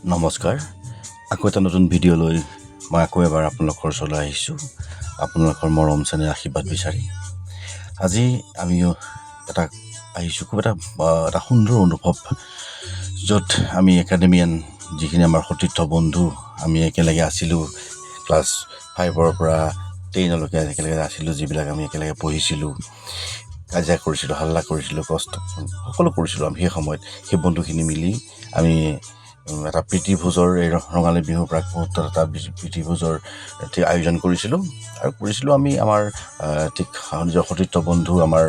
নমস্কাৰ, আকৌ এটা নতুন ভিডিঅ' লৈ মই আকৌ এবাৰ আপোনালোকৰ ওচৰলৈ আহিছোঁ। আপোনালোকৰ মৰম চেনেহ আশীৰ্বাদ বিচাৰি আজি আমিও আহিছোঁ খুব এটা সুন্দৰ অনুভৱ, য'ত আমি একাডেমিয়ান যিখিনি আমাৰ সতীৰ্থ বন্ধু আমি একেলগে আছিলোঁ। ক্লাছ 5ৰ পৰা 10লৈকে একেলগে আছিলোঁ, যিবিলাক আমি একেলগে পঢ়িছিলোঁ, কাজিয়া কৰিছিলোঁ, হাল্লা কৰিছিলোঁ, কষ্ট সকলো কৰিছিলোঁ। আমি সেই সময়ত সেই বন্ধুখিনি মিলি আমি এটা প্ৰীতিভোজৰ এই ৰঙালী বিহুৰ প্ৰাক মুহূৰ্তত এটা প্ৰীতিভোজৰ আয়োজন কৰিছিলোঁ আমি আমাৰ ঠিক নিজৰ সতীৰ্থ বন্ধু আমাৰ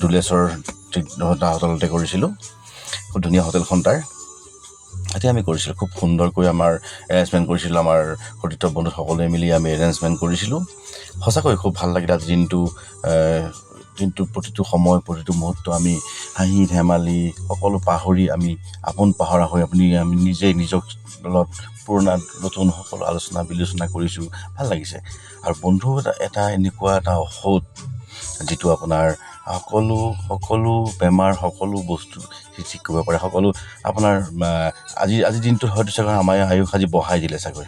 দুলেশ্বৰ ঠিক হোটেলতে কৰিছিলোঁ। খুব ধুনীয়া হোটেলখন তাৰ তাতে আমি কৰিছিলোঁ। খুব সুন্দৰকৈ আমাৰ এৰেঞ্জমেণ্ট কৰিছিলোঁ। আমাৰ সতীৰ্থ বন্ধু সকলোৱে মিলি আমি এৰেঞ্জমেণ্ট কৰিছিলোঁ। সঁচাকৈ খুব ভাল লাগিল। আজি দিনটো প্ৰতিটো সময় প্ৰতিটো মুহূৰ্ত আমি হাঁহি ধেমালি সকলো পাহৰি আমি আপোন পাহৰা হৈ আমি নিজে নিজক লগত পুৰণা নতুন সকলো আলোচনা বিলোচনা কৰিছোঁ। ভাল লাগিছে। আৰু বন্ধু এটা এনেকুৱা এটা ঔষধ, যিটো আপোনাৰ সকলো বেমাৰ সকলো বস্তু ঠিক কৰিব পাৰে। সকলো আপোনাৰ আজিৰ দিনটোত হয়তো চাগৈ আমাৰ আয়ুস আজি বঢ়াই দিলে চাগৈ,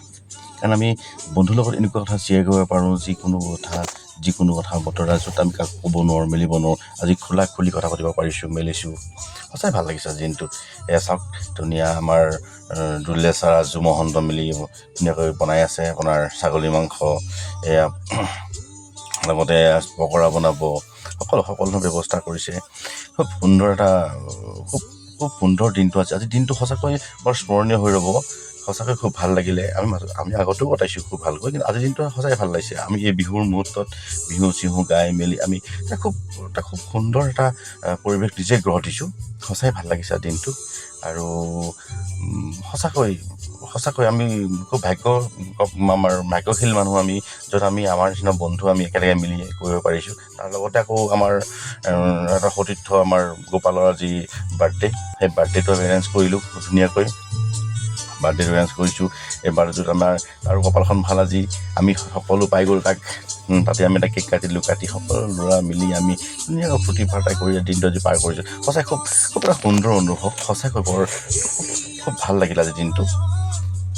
কাৰণ আমি বন্ধুৰ লগত এনেকুৱা কথা শ্বেয়াৰ কৰিব পাৰোঁ, যিকোনো কথা বতৰা য'ত আমি কাকো ক'ব নোৱাৰোঁ, মেলিব নোৱাৰোঁ। আজি খুলি কথা পাতিব পাৰিছোঁ, মেলিছোঁ। সঁচাই ভাল লাগিছে দিনটোত। এয়া চাওক, ধুনীয়া আমাৰ দুলেশ্বৰ ৰাজু মহন্ত মিলি ধুনীয়াকৈ বনাই আছে আপোনাৰ ছাগলী মাংস, এয়া লগতে পকৰা বনাব, সকলো ব্যৱস্থা কৰিছে। খুব সুন্দৰ এটা খুব সুন্দৰ দিনটো আছে। আজি দিনটো সঁচাকৈ বৰ স্মৰণীয় হৈ ৰ'ব। সঁচাকৈ খুব ভাল লাগিলে। আমি আগতেও কটাইছোঁ খুব ভালকৈ, কিন্তু আজিৰ দিনটো সঁচাকৈ ভাল লাগিছে। আমি এই বিহুৰ মুহূৰ্তত বিহু চিহু গাই মেলি আমি খুব সুন্দৰ এটা পৰিৱেশ নিজে গঢ় দিছোঁ। সঁচাই ভাল লাগিছে দিনটো। আৰু সঁচাকৈ আমি খুব আমাৰ ভাগ্যশীল মানুহ আমি, য'ত আমি আমাৰ নিচিনা বন্ধু আমি একেলগে মিলি কৰিব পাৰিছোঁ। তাৰ লগতে আকৌ আমাৰ এটা সতীৰ্থ আমাৰ গোপালৰ যি বাৰ্থডে, সেই বাৰ্থডেটো আমি এৰেঞ্জ কৰিলোঁ ধুনীয়াকৈ। বাৰ্থডেটো এৰেঞ্জ কৰিছোঁ। এই বাৰ্থডেটোত আমাৰ আৰু কপালখন ভাল, আজি আমি সকলো পাই গ'ল তাক। তাতে আমি এটা কেক কাটিলোঁ, কাটি সকলো ল'ৰা মিলি আমি ধুনীয়াকৈ ফূৰ্তি ফাৰ্তা কৰি দিনটো আজি পাৰ কৰিছোঁ। সঁচাই খুব এটা সুন্দৰ অনুভৱ। সঁচাকৈ খুব ভাল লাগিল আজি দিনটো।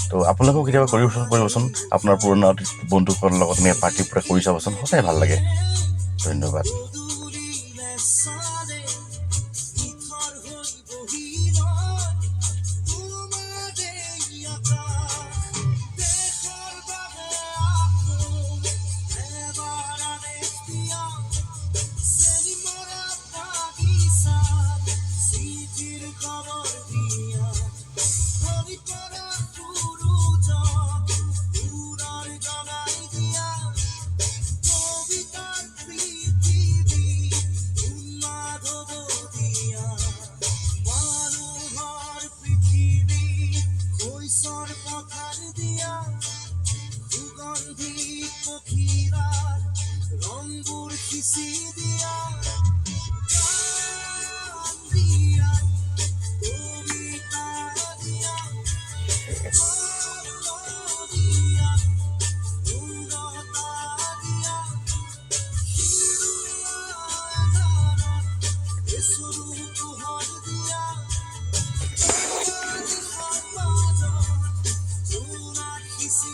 তো আপোনালোকেও কেতিয়াবা কৰিবচোন আপোনাৰ পুৰণা বন্ধুসকলৰ লগত এনেকৈ পাৰ্টি কৰি চাবচোন। সঁচাই ভাল লাগে। ধন্যবাদ। রংপুর খিচি দিয়া কবিতা দিয়া দিয়া উন্নতা দিয়া শুরু পোহর দিয়া সমাজ সমাজ চুরা খিচি